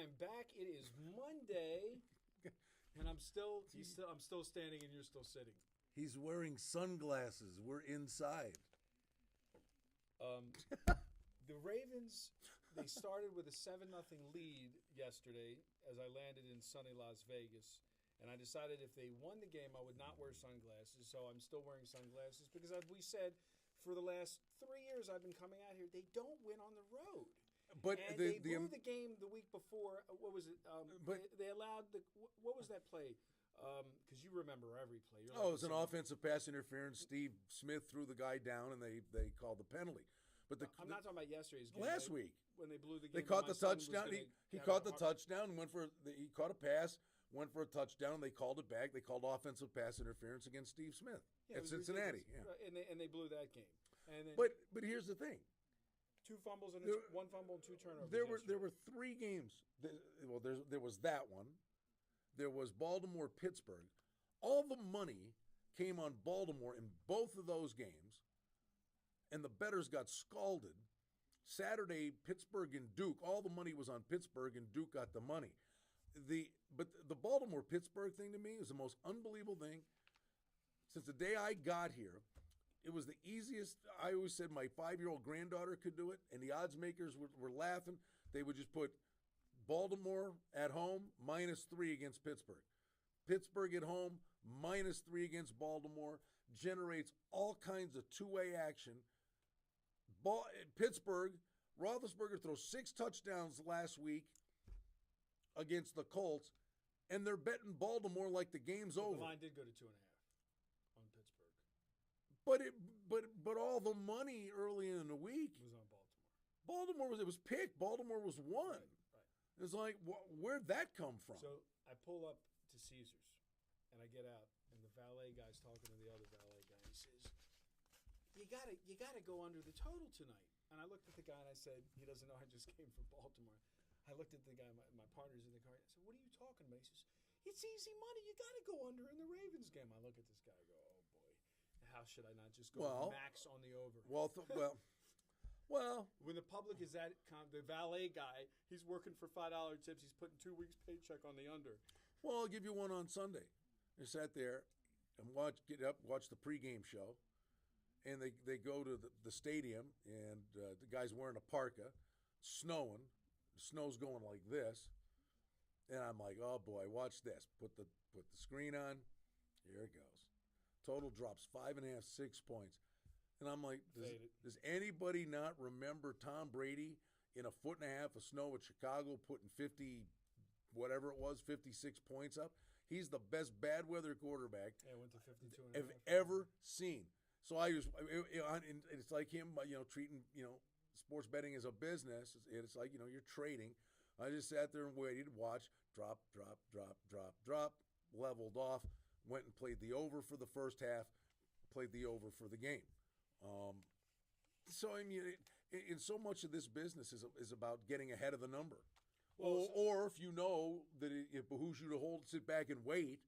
am back. It is Monday, and I'm still standing, and you're still sitting. He's wearing sunglasses. We're inside. The Ravens, they started with a 7-0 lead yesterday as I landed in sunny Las Vegas. And I decided if they won the game, I would not wear sunglasses. So I'm still wearing sunglasses because, as we said, for the last 3 years I've been coming out here, they don't win on the road. But and they blew the game the week before. What was it? They allowed the – what was that play? Because you remember every play. It was an offensive pass interference. Steve Smith threw the guy down, and they called the penalty. But I'm not talking about yesterday's game. Last week when they blew the game. They caught the touchdown. He caught the touchdown and he caught a pass, went for a touchdown, and they called it back. They called offensive pass interference against Steve Smith at Cincinnati. Yeah. And they blew that game. And then, but here's the thing. 2 fumbles and 1 fumble and 2 turnovers. There were 3 games. Well, there was that one. There was Baltimore-Pittsburgh. All the money came on Baltimore in both of those games, and the bettors got scalded. Saturday, Pittsburgh and Duke, all the money was on Pittsburgh, and Duke got the money. But the Baltimore-Pittsburgh thing to me is the most unbelievable thing. Since the day I got here, it was the easiest. I always said my 5-year-old granddaughter could do it, and the odds makers were laughing. They would just put Baltimore at home, -3 against Pittsburgh. Pittsburgh at home, -3 against Baltimore. Generates all kinds of two-way action. Pittsburgh, Roethlisberger throws 6 touchdowns last week against the Colts, and they're betting Baltimore like the game's over. The line did go to 2.5 on Pittsburgh. But all the money early in the week was on Baltimore. It was picked. Baltimore was won. Right. It's like, where'd that come from? So I pull up to Caesars, and I get out, and the valet guy's talking to the other valet guy. He says, You gotta go under the total tonight. And I looked at the guy and I said, he doesn't know I just came from Baltimore. I looked at the guy, my partner's in the car. I said, what are you talking about? He says, it's easy money. You got to go under in the Ravens game. I look at this guy and go, oh, boy. How should I not just go max on the over? Well. When the public is the valet guy, he's working for $5 tips. He's putting 2 weeks' paycheck on the under. Well, I'll give you one on Sunday. I sat there and get up, watch the pregame show. And they go to the stadium, and the guy's wearing a parka, snowing. The snow's going like this. And I'm like, oh, boy, watch this. Put the screen on. Here it goes. Total drops 5.5, 6 points. And I'm like, does anybody not remember Tom Brady in a 1.5 feet of snow at Chicago putting 56 points up? He's the best bad weather quarterback went to 52 I've ever seen. So it's like him, treating, sports betting as a business. It's like, you're trading. I just sat there and waited, watched, drop, leveled off, went and played the over for the first half, played the over for the game. So, I mean, in so much of this business is about getting ahead of the number. Or if you know that it behooves you to sit back and wait.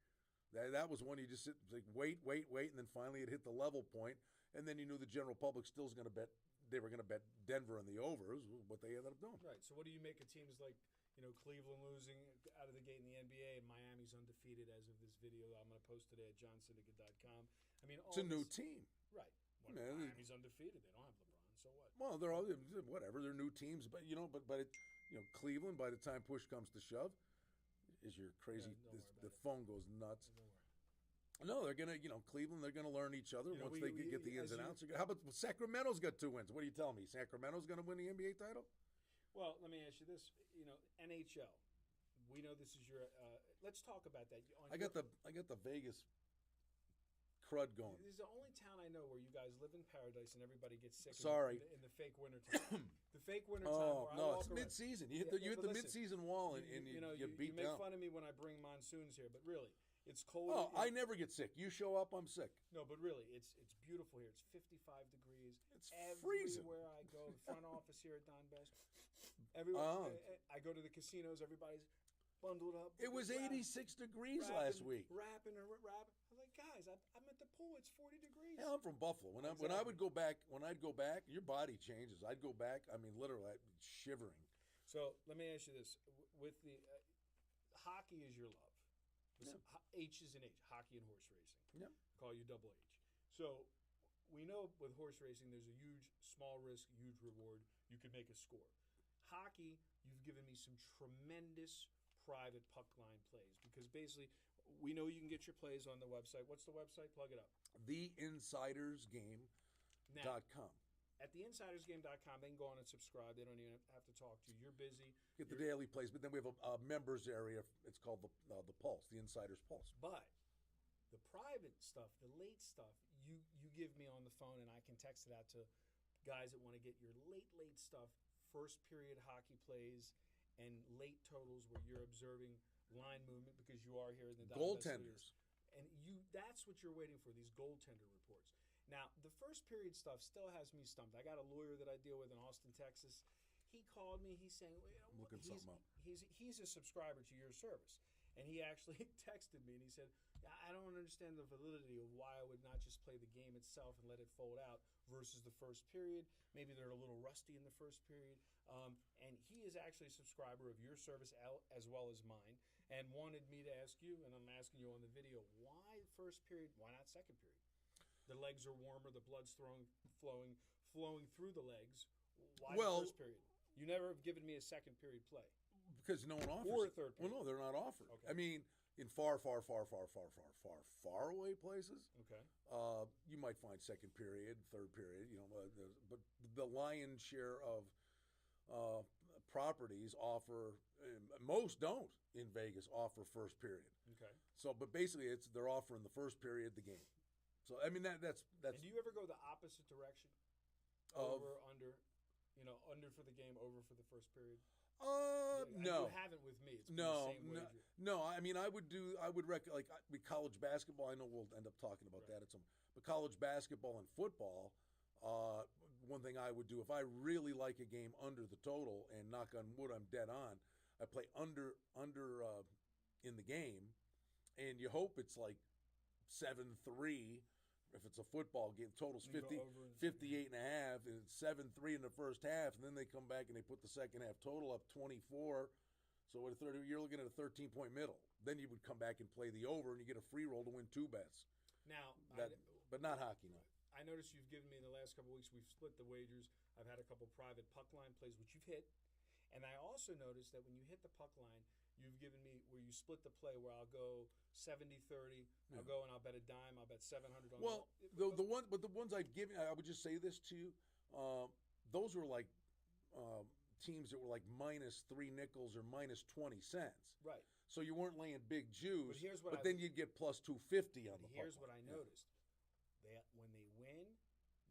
That was one you just wait, and then finally it hit the level point, and then you knew the general public still was going to bet. They were going to bet Denver in the over. Is what they ended up doing. Right. So what do you make of teams like Cleveland losing out of the gate in the NBA, and Miami's undefeated as of this video I'm going to post today at johnsyndicate.com. I mean, it's a new team. Right. Miami's undefeated. They don't have LeBron, so what? Well, they're all whatever. They're new teams, but Cleveland. By the time push comes to shove. Is your crazy? The phone goes nuts. No, they're gonna, Cleveland. They're gonna learn each other once they get the ins and outs. How about Sacramento's got 2 wins? What are you telling me? Sacramento's gonna win the NBA title? Well, let me ask you this. NHL. We know this is your. Let's talk about that. I got the Vegas crud going. This is the only town I know where you guys live in paradise and everybody gets sick. Sorry. In the fake winter time. The fake winter time. Oh no, it's mid-season. You hit the mid-season wall and you beat down. You make fun of me when I bring monsoons here, but really, it's cold. Oh, I never get sick. You show up, I'm sick. No, but really, it's beautiful here. It's 55 degrees. It's freezing. Everywhere I go, the front office here at Don Best. Everywhere. I go to the casinos. Everybody's bundled up. It was 86 degrees last week. Rapping. I was like, guys, I'm at the pool. It's 40 degrees. Yeah, I'm from Buffalo. When I'd go back, your body changes. I'd go back. I mean, literally, I'd be shivering. So let me ask you this: with the hockey is your love. H is in H, hockey and horse racing. Yeah. Call you double H. So we know with horse racing, there's a huge small risk, huge reward. You could make a score. Hockey, you've given me some tremendous private puck line plays because basically we know you can get your plays on the website. What's the website? Plug it up. TheInsidersGame.com. At theinsidersgame.com, they can go on and subscribe. They don't even have to talk to you. You're busy. Get the daily plays, but then we have a members area. It's called the Pulse, the Insider's Pulse. But the private stuff, the late stuff, you give me on the phone, and I can text it out to guys that want to get your late stuff, first period hockey plays, and late totals where you're observing line movement because you are here in the goaltenders. And that's what you're waiting for, these goaltender reports. Now, the first period stuff still has me stumped. I got a lawyer that I deal with in Austin, Texas. He called me. He's saying, well, I'm looking something up. He's a subscriber to your service. And he actually texted me and he said, I don't understand the validity of why I would not just play the game itself and let it fold out versus the first period. Maybe they're a little rusty in the first period. And he is actually a subscriber of your service as well as mine and wanted me to ask you, and I'm asking you on the video, why first period, why not second period? The legs are warmer, the blood's flowing through the legs. Why the first period? You never have given me a second period play. Because no one offers. Or a third period. Well, no, they're not offered. Okay. I mean, in far away places, okay, you might find second period, third period, but the lion's share of properties offer, most don't in Vegas offer first period. Okay. So, but basically, they're offering the first period, the game. So, I mean, that's. And do you ever go the opposite direction? Over, under, under for the game, over for the first period? No. You haven't with me. It's been the same wager. No. I mean, I would with college basketball. I know we'll end up talking about that at some. But college basketball and football, one thing I would do if I really like a game under the total, and knock on wood, I'm dead on. I play under in the game, and you hope it's like 7-3. If it's a football game, total's 58 and a half, and it's 7-3 in the first half, and then they come back and they put the second half total up 24. So with you're looking at a 13-point middle. Then you would come back and play the over, and you get a free roll to win 2 bets. Now, but not hockey, no. I noticed you've given me in the last couple of weeks, we've split the wagers. I've had a couple private puck line plays, which you've hit. And I also noticed that when you hit the puck line, you've given me where you split the play where I'll go 70-30. I'll go and I'll bet a dime. I'll bet 700 on the ones I've given, I would just say this to you. Those were like teams that were like -3 nickels or -20 cents. Right. So you weren't laying big juice. But then you'd get plus 250 on the puck line. Here's what I noticed. When they win,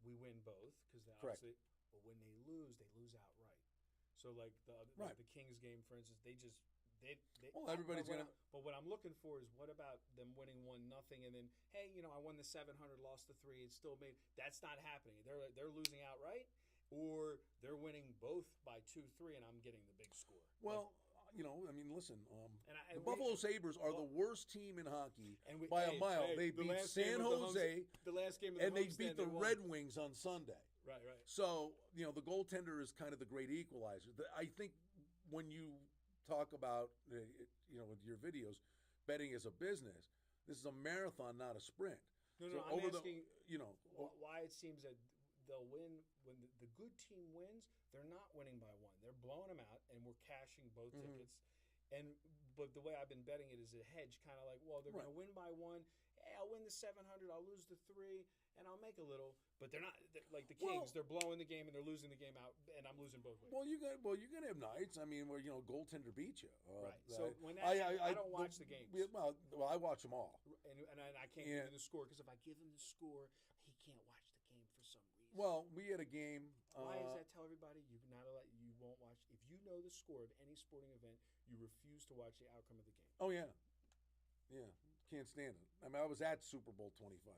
we win both because obviously. But when they lose outright. So like the Kings game, for instance, everybody's gonna. But what I'm looking for is what about them winning 1-0 and then hey, I won the 700, lost the 3, it's still made. That's not happening. They're losing outright, or they're winning both by 2-3, and I'm getting the big score. Well, I mean, listen. The Buffalo Sabres are the worst team in hockey by a mile. They beat San Jose. The last game of and they beat the Red Wings on Sunday. Right. So the goaltender is kind of the great equalizer. I think when you talk about with your videos, betting as a business, this is a marathon, not a sprint. No, I'm asking why it seems that they'll win when the good team wins. They're not winning by 1. They're blowing them out, and we're cashing both tickets. But the way I've been betting it is a hedge, kind of like, well, they're going to win by 1. Hey, I'll win the 700. I'll lose the 3, and I'll make a little. But they're not like the Kings. They're blowing the game and they're losing the game out, and I'm losing both ways. You're gonna have nights. I mean, where goaltender beat you. Right. So when I don't watch the games. Well, I watch them all. And I can't give him the score because if I give him the score, he can't watch the game for some reason. Well, we had a game. Why is that? Tell everybody you won't watch. If you know the score of any sporting event, you refuse to watch the outcome of the game. Oh yeah. Can't stand it. I mean, I was at Super Bowl 25.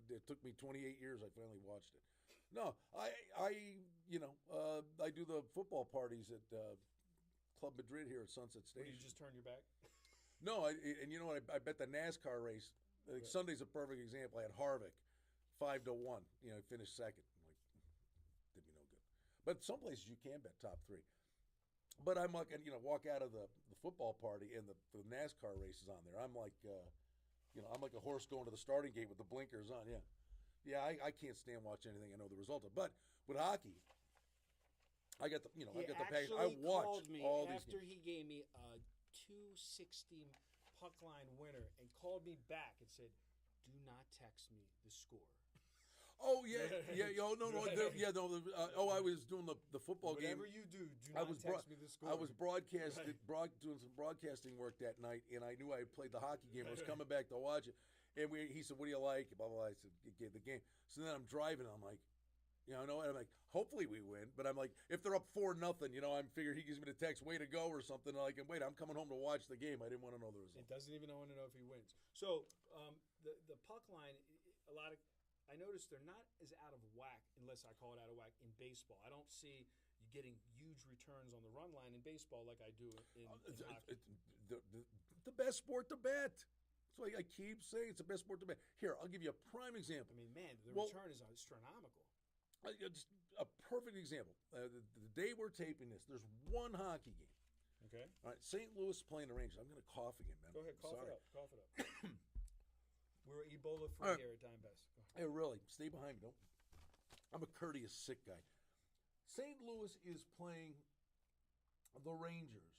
It took me 28 years. I finally watched it. No, I do the football parties at Club Madrid here at Sunset Station. Where you just turn your back? No, and you know what? I bet the NASCAR race. Like Sunday's a perfect example. I had Harvick, 5-1. He finished second. I'm like, did me no good. But some places you can bet top 3. But I'm like, walk out of the football party and the NASCAR race is on there. I'm like, I'm like a horse going to the starting gate with the blinkers on. Yeah, yeah. I can't stand watching anything I know the result of. But with hockey, I got the I got the package. I watched me all these after games. he gave me a 260 puck line winner and called me back and said, "Do not text me the score." Oh yeah. Oh no. I was doing the football game. Whatever you do, not text me the score. I was doing some broadcasting work that night, and I knew I had played the hockey game. I was coming back to watch it, and he said, "What do you like?" Blah blah blah. I said, "Gave the game." So then I'm driving. I'm like, and I'm like, hopefully we win. But I'm like, if they're up 4-0, I'm figured he gives me the text, "Way to go" or something. And wait, I'm coming home to watch the game. I didn't want to know the result. It doesn't even want to know if he wins. So the puck line, I noticed they're not as out of whack, unless I call it out of whack, in baseball. I don't see you getting huge returns on the run line in baseball like I do in hockey. The best sport to bet. That's why I keep saying it's the best sport to bet. Here, I'll give you a prime example. I mean, man, the return is astronomical. Just a perfect example. The day we're taping this, there's one hockey game. Okay. All right, St. Louis playing the Rangers. I'm going to cough again, man. Go ahead, cough Sorry. it up. Cough it up. We're Ebola-free here at Dime Best. Hey, really, stay behind me. I'm a courteous sick guy. St. Louis is playing the Rangers,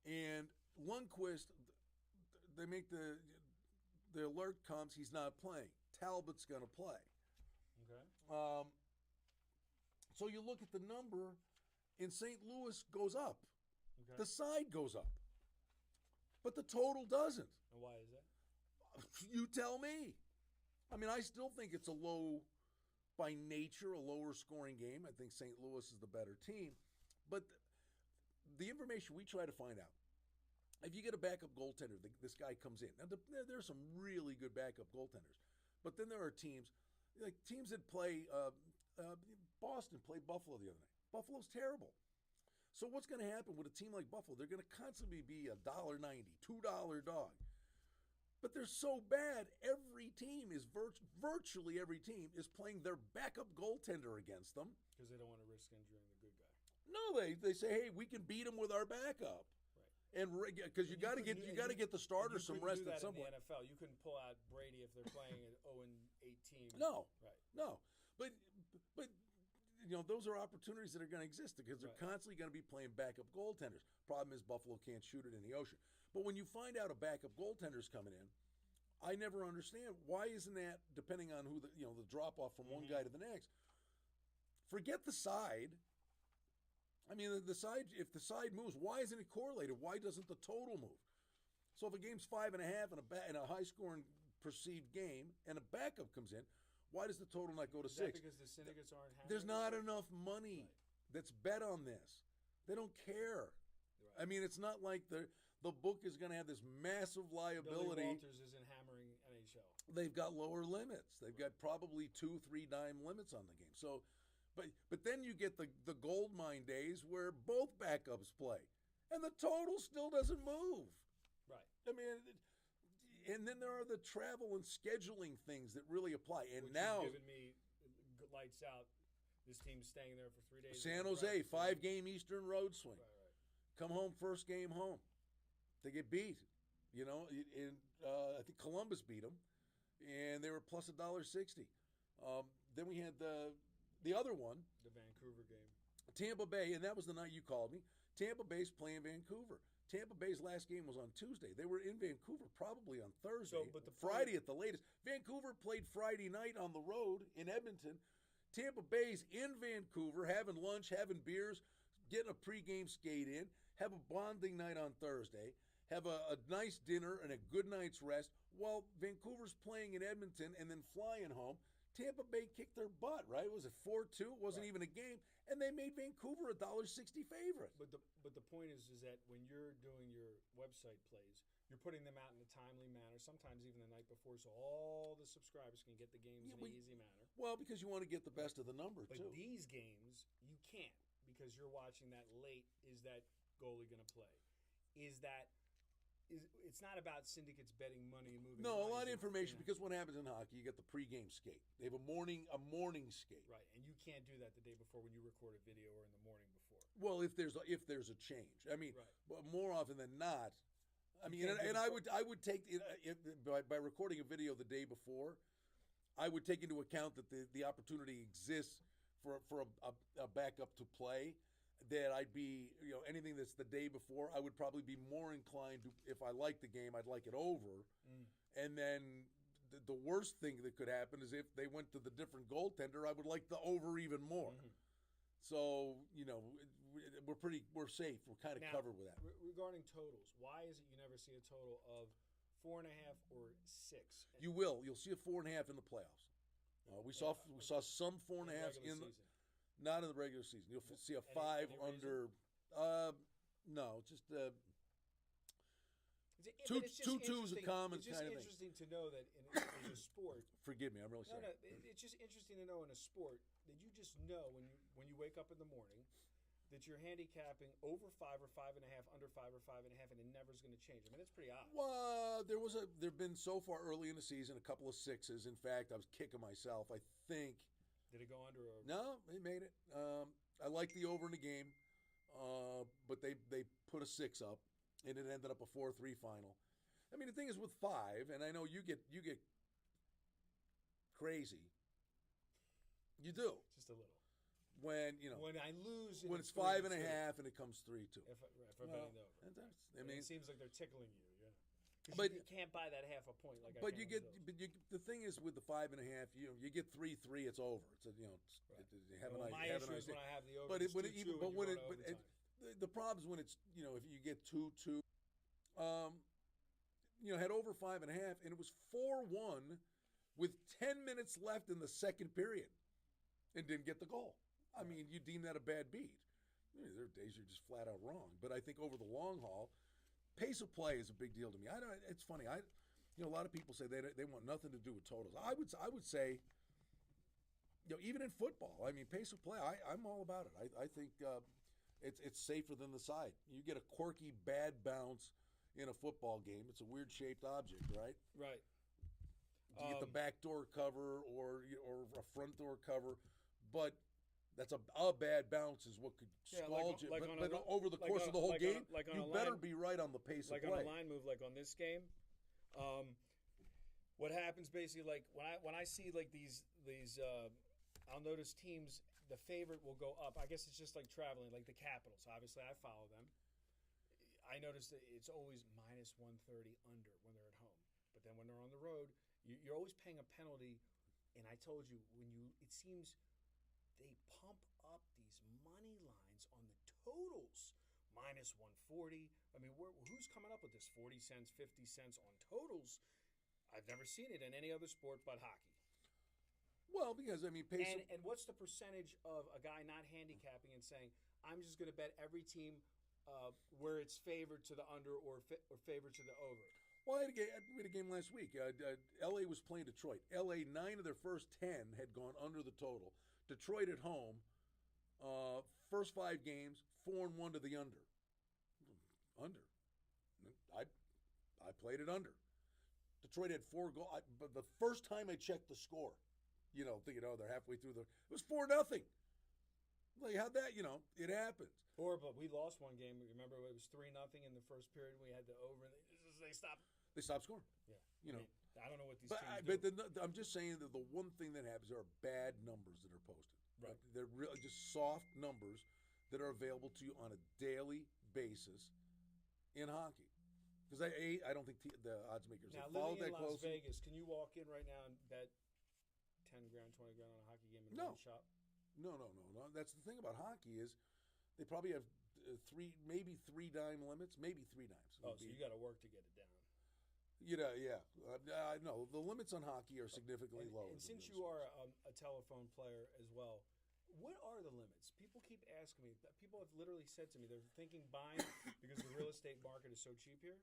and Lundqvist, they make the alert comes. He's not playing. Talbot's going to play. Okay. So you look at the number, and St. Louis goes up. Okay. The side goes up, but the total doesn't. And why is that? You tell me. I mean, I still think it's a lower scoring game. I think St. Louis is the better team. But the information we try to find out, if you get a backup goaltender, this guy comes in. Now, there are some really good backup goaltenders. But then there are teams that play, Boston played Buffalo the other night. Buffalo's terrible. So what's going to happen with a team like Buffalo? They're going to constantly be $1.90, $2 dog. But they're so bad, every team is virtually every team is playing their backup goaltender against them. Because they don't want to risk injuring the good guy. No, they say, hey, we can beat them with our backup. Right. And because you got to get the starters some rest at some point. In the NFL, you couldn't pull out Brady if they're playing an 0-18. No, right? No, but those are opportunities that are going to exist because they're constantly going to be playing backup goaltenders. Problem is Buffalo can't shoot it in the ocean. But when you find out a backup goaltender's coming in, I never understand why isn't that depending on who the drop off from one guy to the next. Forget the side. I mean, the side, if the side moves, why isn't it correlated? Why doesn't the total move? So if a game's 5.5 in a high-scoring perceived game and a backup comes in, why does the total not go to 6? Because the syndicates aren't happy? There's not enough money that's bet on this. They don't care. Right. I mean, it's not like the book is going to have this massive liability. Billy Walters isn't hammering NHL. They've got lower limits. They've got probably 2-3 dime limits on the game. So, but then you get the gold mine days where both backups play, and the total still doesn't move. Right. I mean, and then there are the travel and scheduling things that really apply. And which now, has given me lights out. This team's staying there for 3 days. San Jose, 5-game Eastern road swing. Right. Come home, first game home. They get beat. I think Columbus beat them, and they were plus $1.60. Then we had the other one, the Vancouver game, Tampa Bay, and that was the night you called me. Tampa Bay's playing Vancouver. Tampa Bay's last game was on Tuesday. They were in Vancouver probably on Thursday, Friday at the latest. Vancouver played Friday night on the road in Edmonton. Tampa Bay's in Vancouver having lunch, having beers, getting a pregame skate in, have a bonding night on Thursday, have a nice dinner and a good night's rest while Vancouver's playing in Edmonton and then flying home. Tampa Bay kicked their butt, right? Was it 4-2? It wasn't even a game. And they made Vancouver $1.60 favorite. But the point is that when you're doing your website plays, you're putting them out in a timely manner, sometimes even the night before, so all the subscribers can get the games in an easy manner. Well, because you want to get the best of the number, but too. But these games, you can't because you're watching that late. Is that goalie going to play? It's not about syndicates betting money and moving. No, a lot of information because what happens in hockey, you get the pregame skate. They have a morning skate. Right, and you can't do that the day before when you record a video or in the morning before. Well, if there's a change, I mean, Right. but more often than not, I mean, can't and, give and a I would take by recording a video the day before, I would take into account that the opportunity exists for a backup to play. That I'd be, anything that's the day before, I would probably be more inclined to, if I like the game, I'd like it over. And then the worst thing that could happen is if they went to the different goaltender, I would like the over even more. So, we're safe. We're kind of Now, covered with that. Regarding totals, why is it you never see a total of 4.5 or 6? You'll see a 4.5 in the playoffs. We saw some 4.5s in the season. not in the regular season. You'll see a 5 any under. No, just But it's just two twos a interesting- common It's just kind of thing. interesting to know that in a sport. Forgive me, I'm really sorry. No, it's just interesting to know in a sport that you just know when you wake up in the morning that you're handicapping over 5 or 5.5, under 5 or 5.5, and it never's going to change. I mean, it's pretty odd. Well, there've been so far early in the season a couple of 6s. In fact, I was kicking myself. I think. Did it go under or No, they made it. I like the over in the game, but they put a 6 up, and it ended up a 4-3 final. I mean, the thing is with 5, and I know you get crazy. You do just a little? when When I lose, and when it's 3-2, 5.5 and it comes 3-2. If I'm betting over, I mean, it seems like they're tickling you. But you can't buy that half a point. Like but I you can get the thing is with the 5.5, you get 3-3, it's over. It's my issue is when I have the over. But it's when 2-2 the problem is when it's if you get 2-2, had over 5.5 and it was 4-1 with 10 minutes left in the second period and didn't get the goal. I mean, you deem that a bad beat. There are days you're just flat out wrong. But I think over the long haul, pace of play is a big deal to me. It's funny. A lot of people say they want nothing to do with totals. I would say, even in football, I mean, pace of play. I'm all about it. I think it's safer than the side. You get a quirky bad bounce in a football game. It's a weird shaped object, right? Right. You get the back door cover or a front door cover, but that's a bad bounce is what could scald you. But over the course of the whole game, you better be right on the pace of play. Like on a line move, like on this game. What happens basically, like when I see like these I'll notice teams, the favorite will go up. I guess it's just like traveling, like the Capitals. Obviously, I follow them. I notice that it's always minus 130 under when they're at home. But then when they're on the road, you're always paying a penalty. And I told you, it seems they pump up these money lines on the totals. Minus 140. I mean, who's coming up with this 40 cents, 50 cents on totals? I've never seen it in any other sport but hockey. Well, because, I mean, and what's the percentage of a guy not handicapping and saying, I'm just going to bet every team where it's favored to the under or favored to the over? Well, we had a game last week. L.A. was playing Detroit. L.A., 9 of their first 10 had gone under the total. Detroit at home, first 5 games, 4-1 to the under. Under. I played it under. Detroit had 4 goals. But the first time I checked the score, thinking, they're halfway through it was 4-0. Like, how'd that, it happens. But we lost one game. Remember, it was 3-0 in the first period. We had the over, and they stopped. They stopped scoring. Yeah. I don't know what these teams do. But I'm just saying that the one thing that happens, there are bad numbers that are posted. Right. They're really just soft numbers that are available to you on a daily basis in hockey. Because I don't think the odds makers have followed that closely. Now, living in Las Vegas, can you walk in right now and bet 10 grand, 20 grand on a hockey game in one shop? No. That's the thing about hockey is they probably have 3 dime limits, maybe 3 dimes. Oh, so you got to work to get it down. Yeah. No, the limits on hockey are significantly lower. And since you are a telephone player as well, what are the limits? People keep asking me. People have literally said to me they're thinking buying because the real estate market is so cheap here,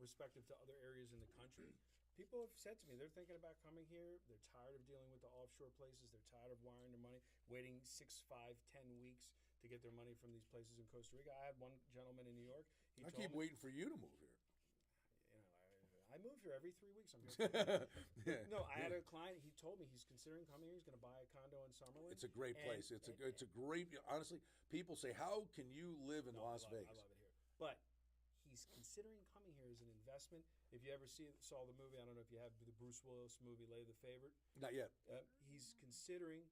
respective to other areas in the country. People have said to me they're thinking about coming here. They're tired of dealing with the offshore places. They're tired of wiring their money, waiting 6, 5, 10 weeks to get their money from these places in Costa Rica. I had one gentleman in New York. I keep waiting for you to move here. I move here every 3 weeks. I'm here. No, I had a client. He told me he's considering coming here. He's going to buy a condo in Summerlin. It's a great place. It's a great. Honestly, people say, "How can you live in Las Vegas?" I love it here, but he's considering coming here as an investment. If you ever saw the movie, I don't know if you have the Bruce Willis movie, Lay the Favorite. Not yet. He's considering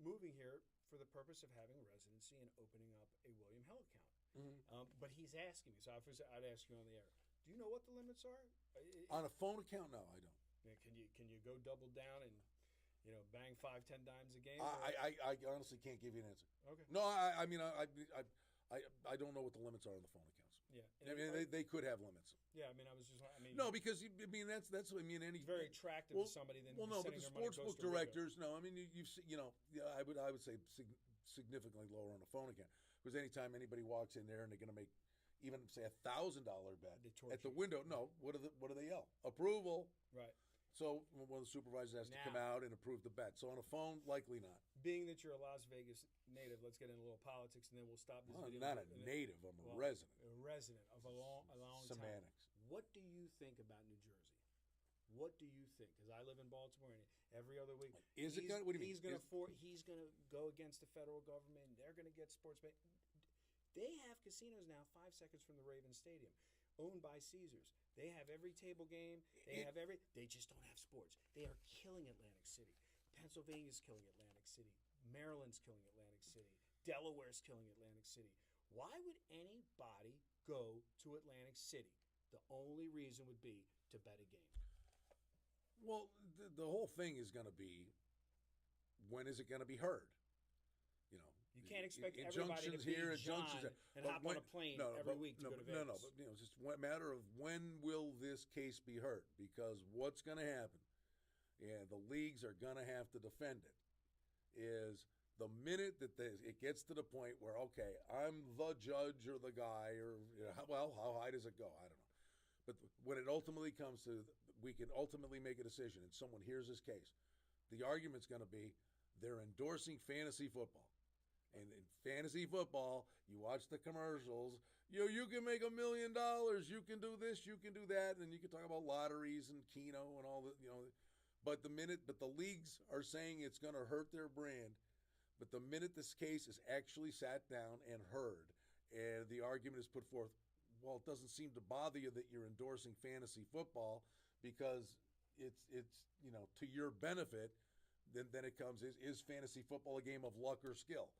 moving here for the purpose of having residency and opening up a William Hill account. Mm-hmm. But he's asking me, so I'd ask you on the air. Do you know what the limits are? On a phone account, no, I don't. Yeah, can you go double down and bang 5-10 dimes a game? I honestly can't give you an answer. Okay. No, I mean I don't know what the limits are on the phone accounts. Yeah, I mean they could have limits. Yeah, I mean no, because that's any it's very attractive to somebody. Then no, but the sportsbook directors, no, I mean I would say significantly lower on a phone account, because anytime anybody walks in there and they're going to make even say $1,000 bet at the window, no, what do they yell? Approval. Right. So one of the supervisors has to come out and approve the bet. So on a phone, likely not. Being that you're a Las Vegas native, let's get into a little politics, and then we'll stop this video. Not a native. I'm a resident. A resident of a long Semantics. time. What do you think about New Jersey? What do you think? Because I live in Baltimore, and every other week, what do you mean? He's going to go against the federal government. And they're going to get sports betting. They have casinos now 5 seconds from the Ravens Stadium, owned by Caesars. They have every table game. They just don't have sports. They are killing Atlantic City. Pennsylvania's killing Atlantic City. Maryland's killing Atlantic City. Delaware's killing Atlantic City. Why would anybody go to Atlantic City? The only reason would be to bet a game. Well, the whole thing is going to be, when is it going to be heard? You can't expect everybody to be John and hop on a plane every week to go to Vegas. No, but it's just a matter of when will this case be heard? Because what's going to happen, the leagues are going to have to defend it, is the minute that it gets to the point where, okay, I'm the judge or the guy, or how high does it go? I don't know. But when it ultimately comes to, we can ultimately make a decision and someone hears this case, the argument's going to be they're endorsing fantasy football. And in fantasy football, you watch the commercials, you can make $1 million, you can do this, you can do that, and you can talk about lotteries and Keno and all that, But the leagues are saying it's going to hurt their brand. But the minute this case is actually sat down and heard, and the argument is put forth, well, it doesn't seem to bother you that you're endorsing fantasy football because it's to your benefit, then it comes, is fantasy football a game of luck or skill?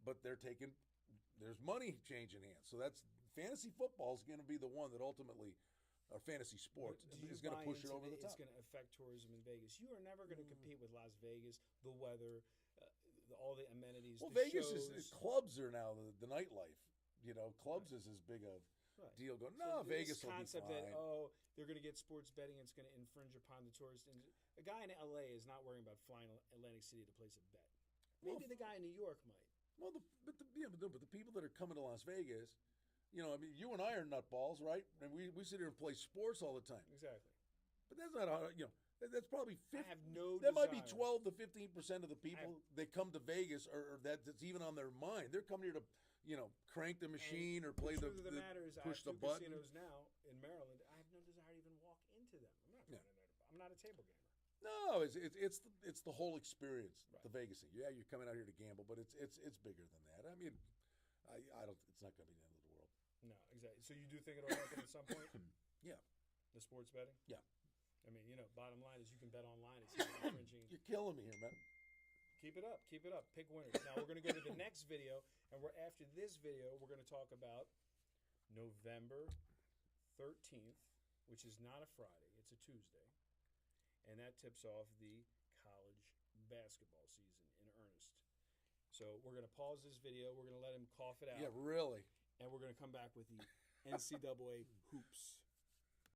But there's money changing hands. So that's fantasy football is going to be the one that ultimately, or fantasy sports, is going to push it over the top. It's going to affect tourism in Vegas. You are never going to compete with Las Vegas, the weather, all the amenities. Well, the Vegas shows. Clubs are now the nightlife. Clubs is as big a deal going. No, so Vegas will be fine. That they're going to get sports betting. It's going to infringe upon the tourist. A guy in LA is not worrying about flying Atlantic City to place a bet. Maybe the guy in New York might. Well, but the people that are coming to Las Vegas, you and I are nutballs, right? And we sit here and play sports all the time. Exactly. But that's not how, that's probably 50. I have no That desire. Might be 12 to 15% of the people that come to Vegas or that's even on their mind. They're coming here to, crank the machine or play the truth of the matter is, push I have the button. Casinos now in Maryland. I have no desire to even walk into them. I'm not going in there. I'm not a table gamer. No, it's the whole experience, right. The Vegas thing. Yeah, you're coming out here to gamble, but it's bigger than that. I mean, I don't. It's not going to be the end of the world. No, exactly. So you do think it'll happen at some point? Yeah. The sports betting? Yeah. I mean, bottom line is you can bet online. It's not infringing. You're killing me here, man. Keep it up. Keep it up. Pick winners. Now we're going to go to the next video, and after this video, we're going to talk about November 13th, which is not a Friday. It's a Tuesday. And that tips off the college basketball season in earnest. So we're going to pause this video. We're going to let him cough it out. Yeah, really. And we're going to come back with the NCAA hoops.